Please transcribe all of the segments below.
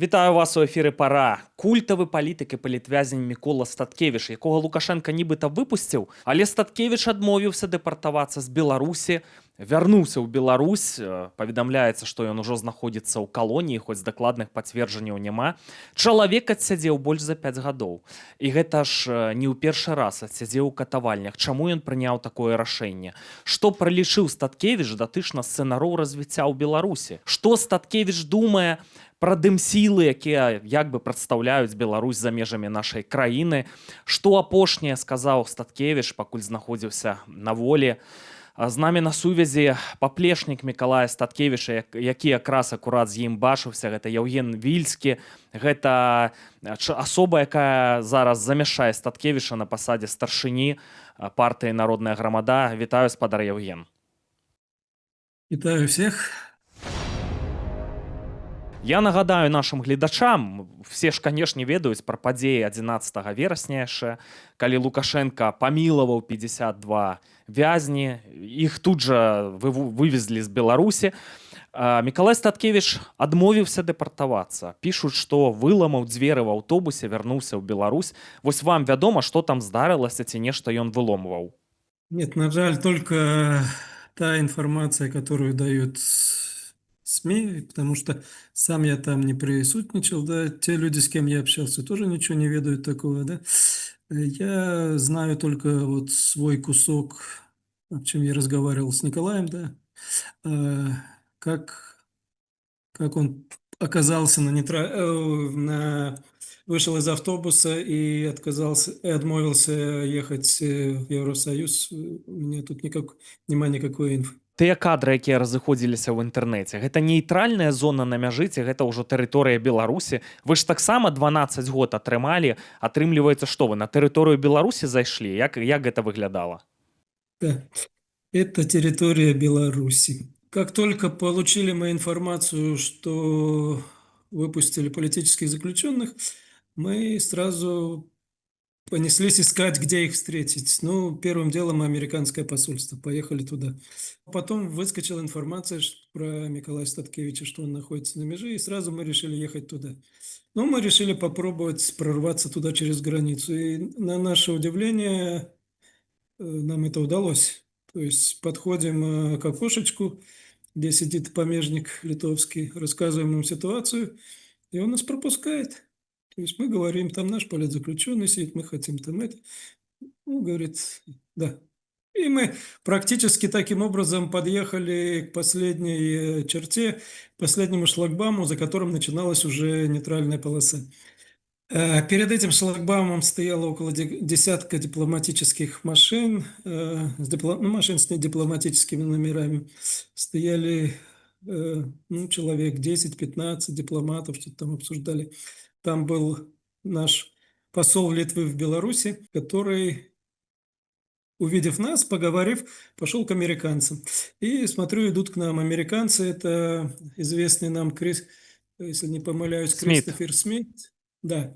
Вітаю вас у ефірі Пара. Культавы палітык і палітвязень Мікола Статкевіч, якога Лукашенка нібыта выпусціў, але Статкевіч адмовіўся дэпартавацца з Беларусі, вярнуўся ў Беларусь. Паведамляецца, што ён ужо знаходзіцца ў калоніі, хоць дакладных пацверджанняў няма. Чалавек адсядзеў больш за 5 гадоў. І гэта ж не ў першы раз адсядзеў у катавальнях. Чаму ён прыняў такое рашэнне? Што пралічыў Статкевіч датычна сцэнароў развіцця ў Беларусі? Што Статкевіч думае пра дымсілы, якія як бы прадстаўляюць Беларусь за межамі нашай краіны? Што апошняе сказаў Статкевіч, пакуль знаходзіўся на волі? З намі на сувязі паплечнік Мікалая Статкевіча, які якраз акурат з ім бачыўся. Гэта Яўген Вільскі. Гэта асоба, якая зараз замяшае Статкевіча на пасадзе старшыні партыі «Народная грамада». Вітаю, спадар Яўген. Вітаю всех. Я нагадаю нашим гледачам, все ж, конечно, ведаюць пра падзеі 11 верасня яшчэ, калі Лукашенко памілаваў 52 вязні, іх тут жа вывезлі з Беларусі. Мікалай Статкевіч адмовіўся дэпартавацца. Пішуць, што выламаў дзверы в аўтобусе, вярнуўся ў Беларусь. Вось вам вядома, што там здарылася, ці нешта ён выломваў? Нет, на жаль, только та информация, которую дают СМИ, потому что сам я там не присутствовал, да, те люди, с кем я общался, тоже ничего не ведают такого, да. Я знаю только вот свой кусок, о чем я разговаривал с Николаем, да, как он оказался вышел из автобуса и отмовился ехать в Евросоюз. У меня тут нема никакой инфы. Тыя кадры, якія разыходзіліся ў інтэрнэце, гэта нейтральная зона на мяжы, ці гэта ўжо тэрыторыя Беларусі? Вы ж таксама 12 год атрымалі. Атрымліваецца, што вы на тэрыторыю Беларусі зайшлі? Як гэта выглядала? Да, это территория Беларуси. Как только получили мы информацию, что выпустили политических заключенных, мы сразу понеслись искать, где их встретить. Ну, первым делом американское посольство. Поехали туда. Потом выскочила информация про Миколая Статкевича, что он находится на меже, и сразу мы решили ехать туда. Но мы решили попробовать прорваться туда через границу. И на наше удивление нам это удалось. То есть подходим к окошечку, где сидит помежник литовский, рассказываем ему ситуацию, и он нас пропускает. То есть мы говорим, там наш политзаключенный сидит, мы хотим там это. Он говорит, да. И мы практически таким образом подъехали к последней черте, к последнему шлагбауму, за которым начиналась уже нейтральная полоса. Перед этим шлагбаумом стояло около десятка дипломатических машин, машин с дипломатическими номерами. Стояли человек 10-15 дипломатов, что-то там обсуждали. Там был наш посол Литвы в Беларуси, который, увидев нас, поговорив, пошел к американцам. И смотрю, идут к нам американцы. Это известный нам, если не помыляюсь, Кристофер Смит. Да,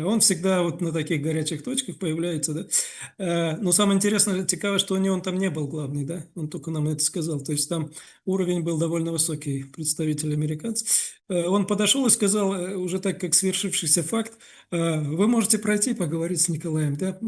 он всегда вот на таких горячих точках появляется, да. Но самое интересное, цікавое, что он там не был главный, да, он только нам это сказал. То есть там уровень был довольно высокий, представитель американцев. Он подошел и сказал, уже так как свершившийся факт, вы можете пройти поговорить с Николаем, да.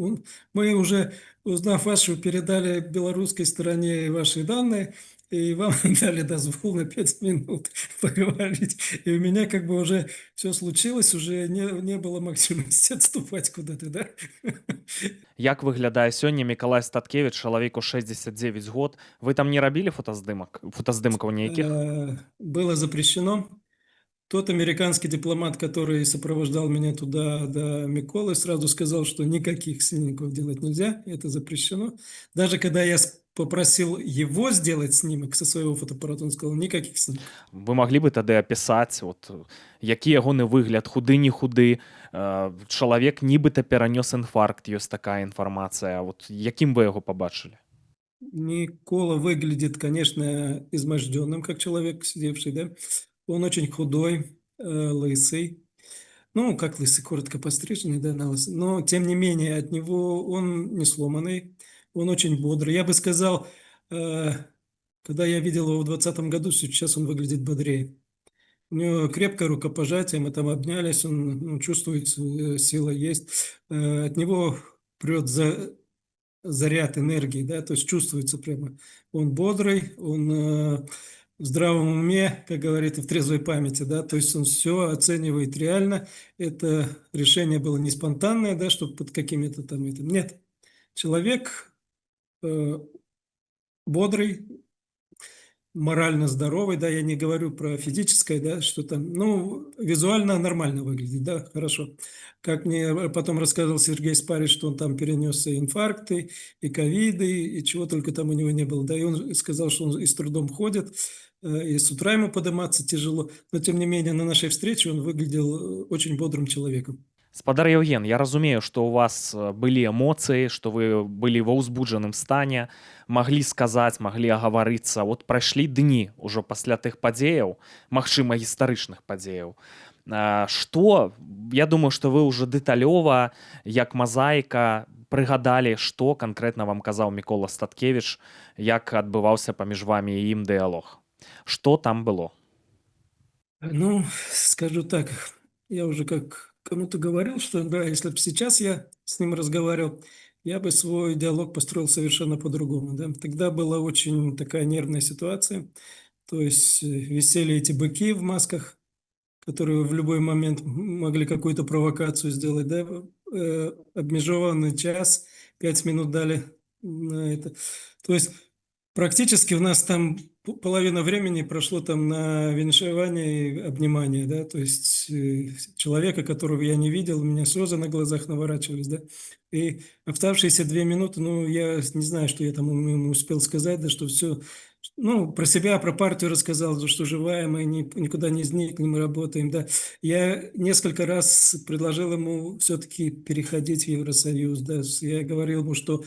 Мы уже, узнав вашу, передали белорусской стороне ваши данные, и вам дали дозвол на 5 минут поговорить. И у меня как бы уже все случилось, уже не было максимальности отступать куда-то, да? Як выглядае сёння Мікалай Статкевіч, чалавеку 69 год? Вы там не рабілі фотаздымкаў нейкіх? Было запрещено. Тот американский дипломат, который сопровождал меня туда до Миколы, сразу сказал, что никаких снимков делать нельзя, это запрещено. Даже когда я попросил его сделать снимок со своего фотоаппарата, он сказал, никаких снимков. Вы могли бы тады апісаць, які ягоны выгляд, худы, не худы, чалавек нібыта перанёс інфаркт, ёсць такая інфармацыя. Якім вы яго пабачылі? Микола выглядит, конечно, изможденным, как человек, сидевший, да. Он очень худой, лысый. Ну, как лысый, коротко постриженный, да, на лысый. Но, тем не менее, от него он не сломанный, он очень бодрый. Я бы сказал, когда я видел его в 2020 году, сейчас он выглядит бодрее. У него крепкое рукопожатие, мы там обнялись, он ну, чувствует, сила есть. От него прет заряд энергии, да, то есть чувствуется прямо. Он бодрый, он в здравом уме, как говорит, и в трезвой памяти, да, то есть он все оценивает реально. Это решение было не спонтанное, да, чтобы под какими-то там этим. Нет, человек э, бодрый, морально здоровый, да, я не говорю про физическое, да, что там, ну, визуально нормально выглядит, да, хорошо. Как мне потом рассказывал Сергей Спарич, что он там перенес и инфаркты, и ковиды, и чего только там у него не было, да, и он сказал, что он и с трудом ходит, и с утра ему подниматься тяжело, но тем не менее на нашей встрече он выглядел очень бодрым человеком. Спадар Евген, я разумею, што ў вас былі эмоцыі, што вы былі ва ўзбуджаным стане, маглі сказаць, маглі агаварыцца. Вот прайшлі дні ўжо пасля тых падзеяў, магчыма, гістарычных падзеяў. Што, я думаю, што вы ўжо дэталёва, як мазаіка, прыгадалі, што канкрэтна вам казаў Мікола Статкевіч, як адбываўся паміж вамі і ім дыялог. Што там было? Ну, скажу так, я уже как кому-то говорил, что да, если бы сейчас я с ним разговаривал, я бы свой диалог построил совершенно по-другому, да. Тогда была очень такая нервная ситуация, то есть висели эти быки в масках, которые в любой момент могли какую-то провокацию сделать, да, обмежеванный час, 5 минут дали на это. То есть практически у нас там половина времени прошло там на виншевание и обнимание, да, то есть человека, которого я не видел, у меня слезы на глазах наворачивались, да, и оставшиеся 2 минуты, ну, я не знаю, что я там ему успел сказать, да, что все, ну, про себя, про партию рассказал, да, что живая, мы никуда не изникли, мы работаем, да. Я несколько раз предложил ему все-таки переходить в Евросоюз, да, я говорил ему, что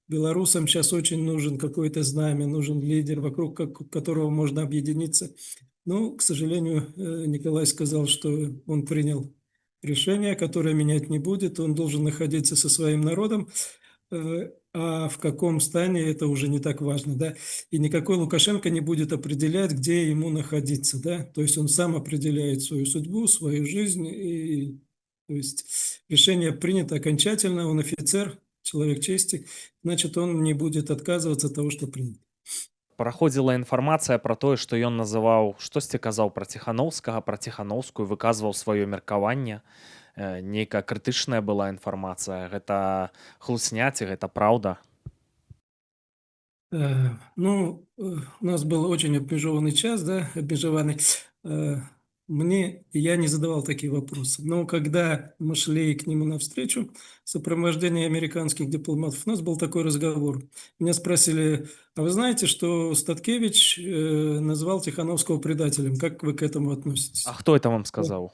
белорусам сейчас очень нужен какое-то знамя, нужен лидер, вокруг которого можно объединиться. Но, к сожалению, Николай сказал, что он принял решение, которое менять не будет. Он должен находиться со своим народом, а в каком стане это уже не так важно, да. И никакой Лукашенко не будет определять, где ему находиться, да. То есть он сам определяет свою судьбу, свою жизнь, и то есть решение принято окончательно, он офицер, человек чести, значит, он не будет отказываться от того, что принято. Праходзіла інфармацыя пра тое, што ён называў, штосьці казаў пра Ціханаўскага, пра Ціханаўскую, выказваў сваё меркаванне. Нейкая крытычная была інфармацыя. Гэта хлусня ці гэта праўда? Ну, у нас был очень обмежеванный час, да, обмежеванный. Я не задавал такие вопросы. Но когда мы шли к нему навстречу, в сопровождении американских дипломатов, у нас был такой разговор. Меня спросили, а вы знаете, что Статкевич назвал Тихановского предателем? Как вы к этому относитесь? А хто это вам сказаў?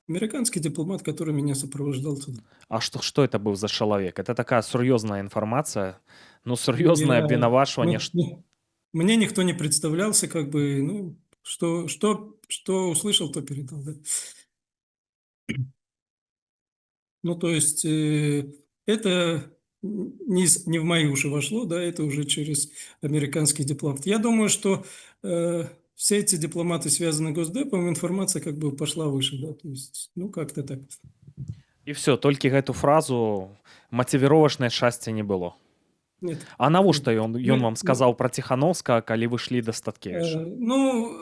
Американский дипломат, который меня сопровождал туда. А што это быў за чалавек? Это такая сур'ёзная інфармацыя, ну сур'ёзнае Я- абвінавачванне. Мне никто не представлялся, как бы, ну, что услышал, то передал, да. Ну, то есть это не в мои уши вошло, да, это уже через американский дипломат. Я думаю, что все эти дипломаты связаны Госдепом, информация как бы пошла выше, да, то есть, ну, как-то так. І все, толькі гэту фразу матывіровачнай шчасця не было. Нет. А навошта ён Ну, вам сказаў пра Ціханаўскага, калі вы шлі да Статкевіча? Ну,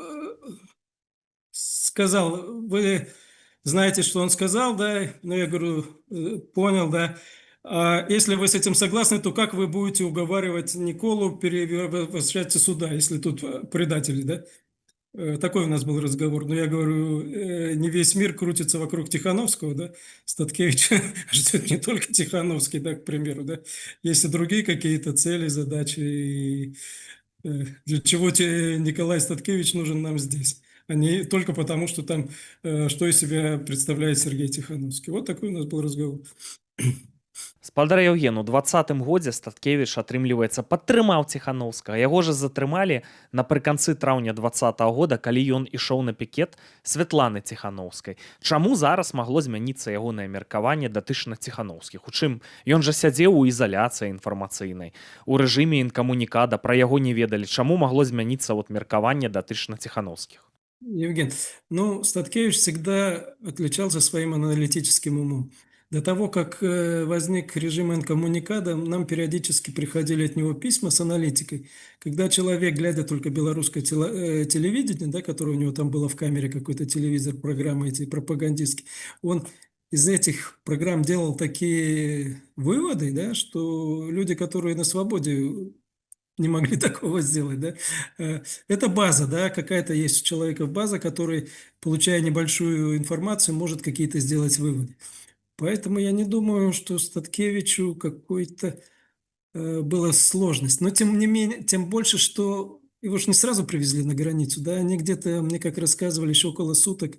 сказал, вы знаете, что он сказал, да, ну, я говорю, понял, да. А если вы с этим согласны, то как вы будете уговаривать Николу возвращаться сюда, если тут предатели, да? Такой у нас был разговор. Но я говорю, не весь мир крутится вокруг Тихановского, да? Статкевича ждет не только Тихановский, да, к примеру, да? Есть и другие какие-то цели, задачи. И для чего тебе Николай Статкевич нужен нам здесь? А не только потому, что там, что из себя представляет Сергей Тихановский. Вот такой у нас был разговор. Спадар Евген, у 20-м годзе Статкевіч, атрымліваецца, падтрымаў Ціханаўскага. Яго ж затрымалі напрыканцы траўня 20-го года, калі ён ішоў на пікет Святланы Ціханаўскай. Чаму зараз магло змяніцца ягонае меркаванне датычна Ціханаўскіх? У чым? Ён жа сядзеў у ізаляцыі інфармацыйнай, у рэжыме інкамунікада, пра яго не ведалі. Чаму магло змяніцца меркаванне датычна Ціханаўскіх? Евген, ну, Статкевич всегда отличался своим аналитическим умом. До того, как возник режим инкоммуникада, нам периодически приходили от него письма с аналитикой. Когда человек, глядя только белорусское телевидение, да, которое у него там было в камере, какой-то телевизор, программы эти пропагандистские, он из этих программ делал такие выводы, да, что люди, которые на свободе не могли такого сделать, да. Это база, да, какая-то есть у человека база, который, получая небольшую информацию, может какие-то сделать выводы. Поэтому я не думаю, что Статкевичу какой-то была сложность. Но тем не менее, тем больше, что его же не сразу привезли на границу, да, они где-то, мне как рассказывали, еще около суток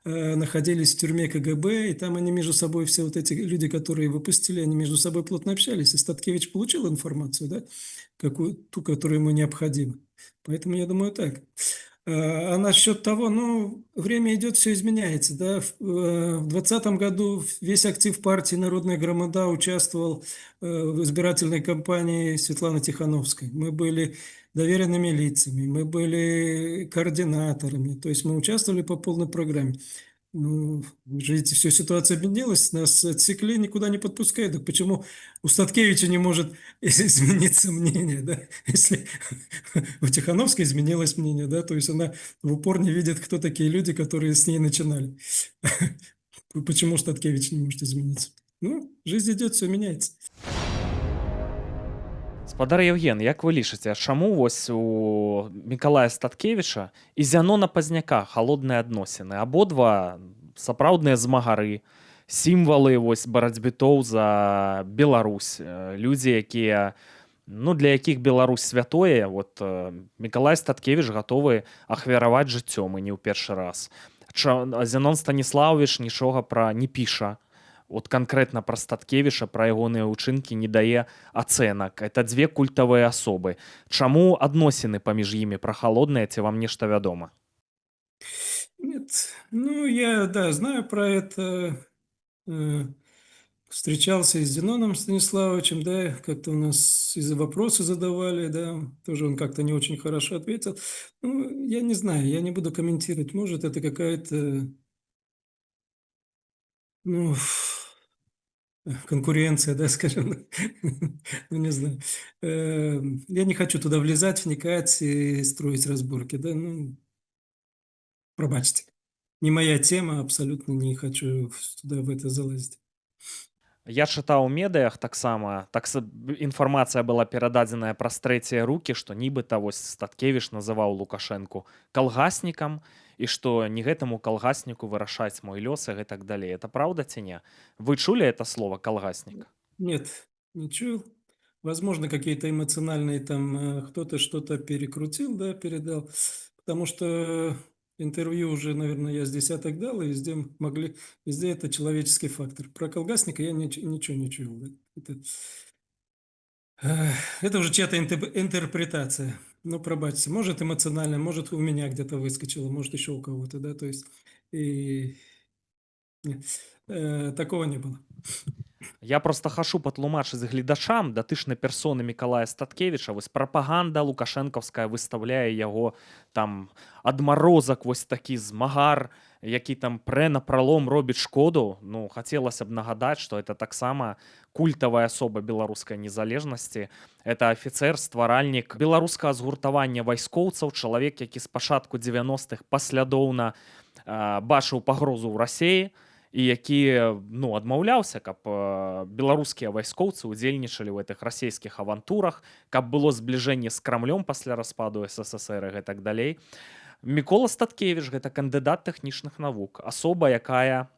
находились в тюрьме КГБ, и там они между собой, все вот эти люди, которые выпустили, они между собой плотно общались, и Статкевич получил информацию, да, какую, ту, которая ему необходима. Поэтому я думаю так. А насчет того, ну, время идет, все изменяется, да. В 2020 году весь актив партии «Народная громада» участвовал в избирательной кампании Светланы Тихановской. Мы были доверенными лицами, мы были координаторами, то есть мы участвовали по полной программе. Ну, видите, все, ситуация объединилась, нас отсекли, никуда не подпускают. Так почему у Статкевича не может измениться мнение, да? Если у Тихановской изменилось мнение, да, то есть она в упор не видит, кто такие люди, которые с ней начинали. Почему Статкевич не может измениться? Ну, жизнь идет, все меняется. Спадар Евген, як вы лічыце, чаму вось у Мікалая Статкевіча і Зянона Пазняка халодныя адносіны? Абодва сапраўдныя змагары, сімвалы вось барацьбітоў за Беларусь, людзі, якія ну, для якіх Беларусь святое, вот Мікалай Статкевіч гатовы ахвяраваць жыццём і не ў першы раз. Зянон Станіславович нічога пра не піша. Вот конкретно про Статкевича, про ягоныя ўчынкі не дае ацэнак. Это дзве культавыя асобы. Чаму адносіны паміж імі прахалодныя, ці вам нешта вядома? Нет, ну, я, да, знаю про это. Э, Встречался и с Зеноном Станиславовичем, да, как-то у нас из-за вопросы задавали, да, тоже он как-то не очень хорошо ответил. Ну, я не знаю, я не буду комментировать. Может, это какая-то, ну, конкуренция, да, скажем, ну, не знаю. Я не хочу туда влезать, вникать и строить разборки, да, ну, пробачьте. Не моя тема, абсолютно не хочу туда в это залазить. Я чытаў у медыях таксама інфармацыя была перададзеная праз трэція рукі, што нібыта вось Статкевіч называў Лукашэнку калгаснікам і што не гэтаму калгасніку вырашаць мой лёс і гэтак далей. Это праўда ці не? Вы чулі это слово калгаснік? Нет, не чул. Возможно, какие-то эмоциональные там кто-то что-то перекрутил, да, передал. Потому что интервью уже, наверное, я с десяток дал, и везде это человеческий фактор. Про колгасника я ничего не чул. Да. Это уже чья-то интерпретация. Ну, пробачьте. Может, эмоционально, может, у меня где-то выскочило, может, еще у кого-то, да, то есть и нет, такого не было. Я просто хачу патлумачыць гледачам датычна персоны Мікалая Статкевіча. Вось прапаганда лукашэнкаўская выстаўляе яго там адмарозак, вось такі змагар, які там прэ напралом робіць шкоду. Ну, хацелася б нагадаць, што это таксама культавая асоба беларускай незалежнасці. Это афіцэр, стваральнік беларускага згуртавання вайскоўцаў, чалавек, які з пачатку 90-х паслядоўна бачыў пагрозу ў Расіі, і які ну, адмаўляўся, каб беларускія вайскоўцы ўдзельнічалі ў гэтых расійскіх авантурах, каб было збліжэнне з крамлём пасля распаду СССР і гэтак далей. Мікола Статкевіч гэта кандыдат тэхнічных навук, асоба, якая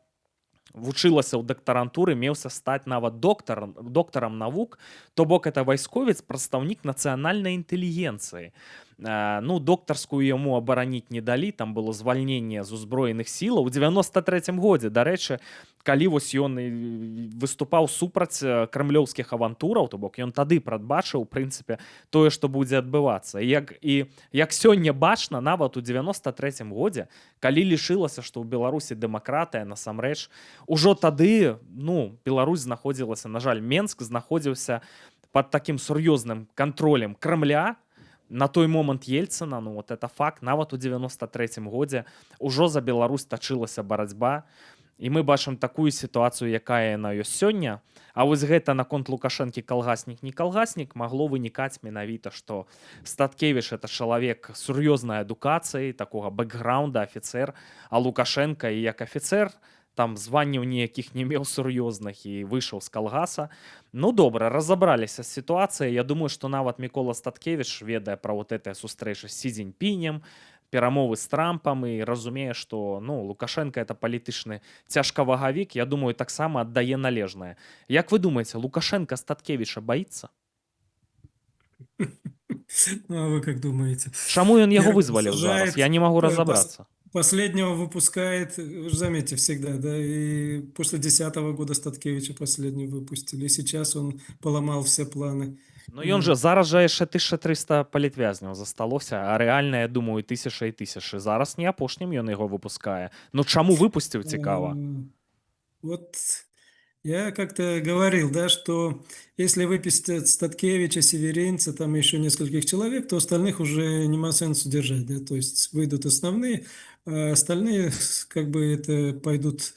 вучылася ў дактарантуры, меўся стаць нават доктарам навук, то бок это вайсковец, прадстаўнік нацыянальнай інтэлігенцыі. Ну, доктарскую яму абараніць не далі, там было звальненне з узброеных сілаў у 93-м годзе. Дарэчы, калі вось ён выступаў супраць крамлёўскіх авантураў, то бок ён тады прадбачыў, у прынцыпе, тое, што будзе адбывацца. Як сёння бачна, нават у 93-м годзе, калі лічылася, што ў Беларусі дэмакратыя, насамрэч, ужо тады, ну, Беларусь знаходзілася, на жаль, Менск знаходзіўся пад такім сур'ёзным кантролем Крамля, На той момант Ельцына, ну вот это факт, нават у 93-м годзе ўжо за Беларусь тачылася барацьба, і мы бачым такую сітуацыю, якая яна ёсць сёння. А вось гэта наконт Лукашэнкі калгаснік не калгаснік магло вынікаць менавіта, што Статкевіч это чалавек сур'ёзнай адукацыі, такога бэкграунда, афіцэр, а Лукашенко і як афіцэр там званняў ніякіх не меў сур'ёзных і выйшаў з калгаса. Ну добра, разабраліся з сітуацыяй. Я думаю, што нават Мікола Статкевіч ведае пра вот гэтыя сустрэчы з Сі Цзіньпінем, перамовы з Трампам і разумее, што ну, Лукашенко это палітычны цяжкавагавік, я думаю, таксама аддае належнае. Як вы думаеце, Лукашенко Статкевіча баіцца? Ну, а вы как думаете? Чаму ён яго Первого вызваліў зараз? сажает, Я не магу пос- разабрацца. последнего выпускает, вы же заметьте, всегда, да, и после 10-го года Статкевича последнего выпустили, и сейчас он поломал все планы. Ну ён же зараз жа яшчэ 1300 палітвязняў засталося, а рэальна, я думаю, тысяча і тысячы. Зараз не апошнім ён яго выпускае. Ну чаму выпусціў, цікава? Вот я как-то говорил, да, что если выпустят Статкевича, Северинца, там еще нескольких человек, то остальных уже нема сенсу держать, да, то есть выйдут основные, а остальные как бы это пойдут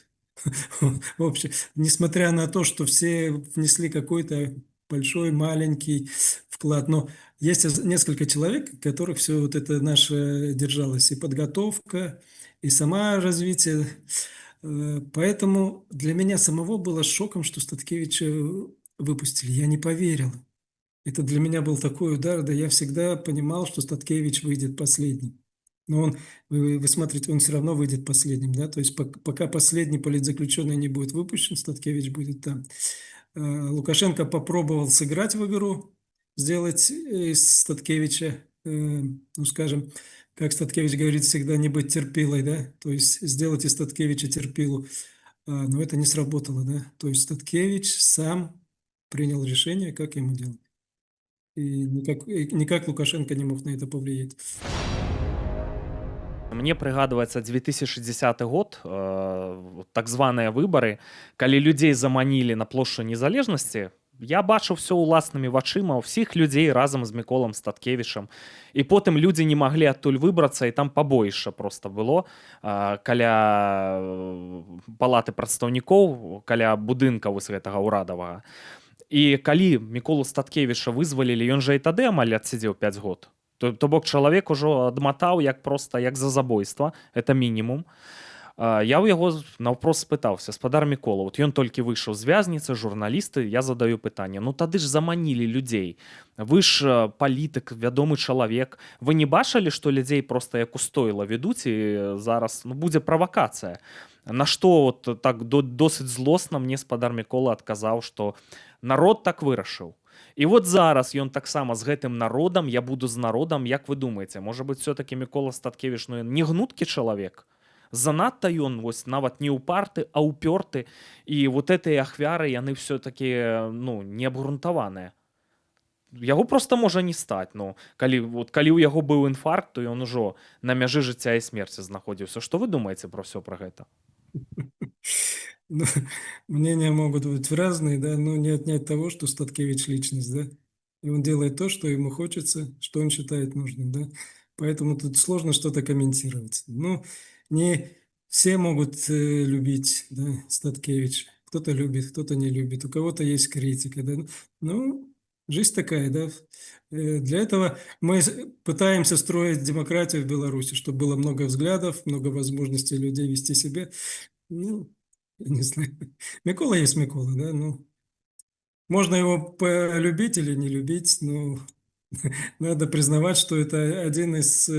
в общем, несмотря на то, что все внесли какой-то большой, маленький вклад, но есть несколько человек, которых все вот это наше держалось, и подготовка, и сама развитие. Поэтому для меня самого было шоком, что Статкевича выпустили. Я не поверил. Это для меня был такой удар, да я всегда понимал, что Статкевич выйдет последним. Но он, вы смотрите, он все равно выйдет последним, да, то есть пока последний политзаключенный не будет выпущен, Статкевич будет там. Лукашенко попробовал сыграть в игру, сделать из Статкевича, ну, скажем, как Статкевич говорит всегда, не быть терпилой, да, то есть сделать из Статкевича терпилу, но это не сработало, да, то есть Статкевич сам принял решение, как ему делать. И никак Лукашенко не мог на это повлиять. Мне прыгадваецца 2010 год, так званыя выбары, калі людзей заманілі на плошчу незалежнасці, я бачыў все ўласнымі вачыма, ўсіх людзей разам з Міколам Статкевічам. І потым людзі не маглі адтуль выбрацца, і там пабоішча проста было каля палаты прадстаўнікоў, каля будынка вось гэтага ўрадавага. І калі Міколу Статкевіча вызвалілі, ён жа і тады амаль адсядзеў 5 год. То бок чалавек ужо адматаў як проста як за забойства, это мінімум. Я ў яго наўпрост спытаўся: спадар Мікола, вот ён толькі выйшаў з вязніцы, журналісты, я задаю пытанне: ну тады ж заманілі людзей, вы ж палітык, вядомы чалавек, вы не бачылі, што людзей проста як устойла ведуць, і зараз ну, будзе правакацыя? На што вот так досыць злосна мне спадар Мікола адказаў, што народ так вырашыў. І вот зараз ён таксама з гэтым народам, я буду з народам. Як вы думаеце, можа быць, все-таки Мікола Статкевіч, ну, не гнуткі чалавек? Занадта ён вось нават не ўпарты, а ўпёрты. І вот гэтыя ахвяры, яны все-таки ну, не абгрунтаваныя. Яго просто можа не стаць. Ну, калі ў яго быў інфаркт, то ён ужо на мяжы жыцця і смерці знаходзіўся. Што вы думаеце пра ўсё пра гэта? Ну, мнения могут быть разные, да, но не отнять того, что Статкевич личность, да, и он делает то, что ему хочется, что он считает нужным, да, поэтому тут сложно что-то комментировать. Ну, не все могут любить, да, Статкевича, кто-то любит, кто-то не любит, у кого-то есть критика, да, ну, жизнь такая, да. Для этого мы пытаемся строить демократию в Беларуси, чтобы было много взглядов, много возможностей людей вести себя. Ну, я не знаю. Микола есть Микола, да, ну, можно его полюбить или не любить, но надо признавать, что это один из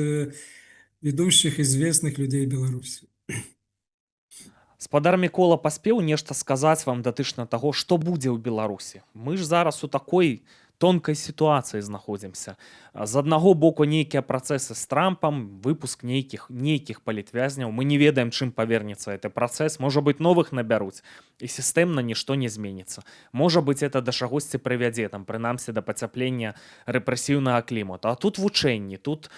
ведущих, известных людей Беларуси. Спадар Мікола паспеў нешта сказаць вам датычна таго, што будзе ў Беларусі. Мы ж зараз у такой тонкай сітуацыі знаходзімся. З аднаго боку нейкія працэсы з Трампам, выпуск нейкіх палітвязняў. Мы не ведаем, чым павернецца гэты працэс. Можа быць, новых набяруць, і сістэмна нішто не зменіцца. Можа быць, это да чагосьці прывядзе, там, прынамсі, да пацяплення рэпрэсіўнага клімату. А тут вучэнні, тут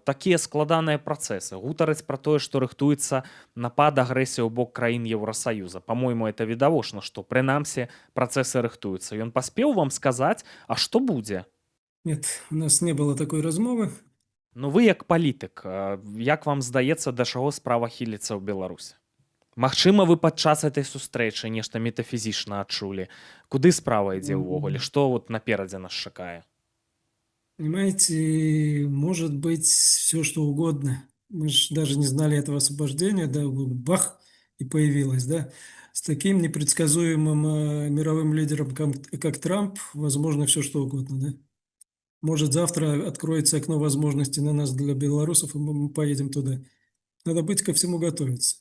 такія складаныя працэсы. Гутарыць пра тое, што рыхтуецца напад, агрэсія ў бок краін Еўрасаюза. Па-мойму, это відавочна, што прынамсі працэсы рыхтуюцца. Ён паспеў вам сказаць, а што будзе? Нет, у нас не было такой размовы. Ну вы як палітык, як вам здаецца, да чаго справа хіліцца ў Беларусі? Магчыма, вы падчас этой сустрэчы нешта метафізічна адчулі. Куды справа ідзе ўвогуле? Што вот наперадзе нас чакае? Понимаете, может быть все что угодно. Мы же даже не знали этого освобождения, да, вот бах, и появилось, да. С таким непредсказуемым мировым лидером, как Трамп, возможно все что угодно, да. Может, завтра откроется окно возможностей на нас для белорусов, и мы поедем туда. Надо быть ко всему готовиться.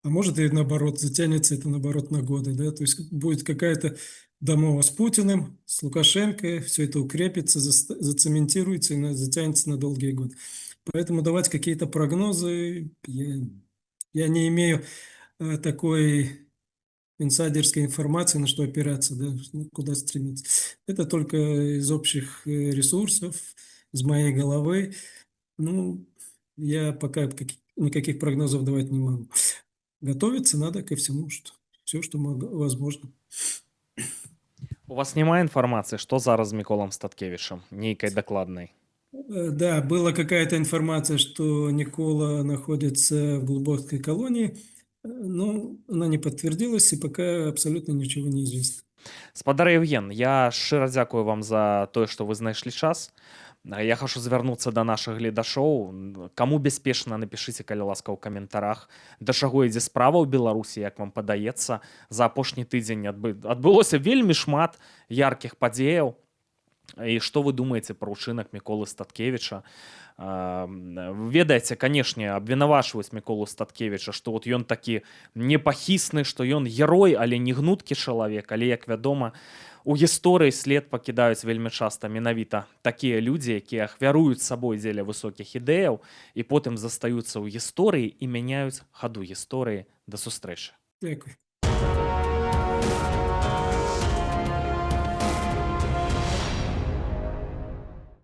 А может и наоборот, затянется это наоборот на годы, да, то есть будет какая-то домова с Путиным, с Лукашенко, все это укрепится, зацементируется и затянется на долгие годы. Поэтому давать какие-то прогнозы, я не имею такой инсайдерской информации, на что опираться, да, куда стремиться. Это только из общих ресурсов, из моей головы. Ну, я пока никаких прогнозов давать не могу. Готовиться надо ко всему, что все, что возможно. У вас няма інфармацыі, што зараз з Міколам Статкевічам, нейкай дакладнай? Да, была какая-то информация, что Никола находится в глубокой колонии, но она не подтвердилась, и пока абсолютно ничего не известно. Спадар Евген, я шчыра дзякую вам за тое, што вы знайшлі час. Я хачу звярнуцца да нашых гледашоў. Каму бяспечна, напішыце, калі ласка, ў каментарах, да чаго ідзе справа ў Беларусі, як вам падаецца. За апошні тыдзень адбылося вельмі шмат яркіх падзеяў. І што вы думаеце пра ўчынак Міколы Статкевіча? Ведаеце, канешне, абвінавачваюць Міколу Статкевіча, што вот ён такі непахісны, што ён герой, але не гнуткі чалавек, але, як вядома, у гісторыі след пакідаюць вельмі часта менавіта такія людзі, якія ахвяруюць сабой дзеля высокіх ідэяў і потым застаюцца ў гісторыі і мяняюць хаду гісторыі. Да сустрэчы. Дякую.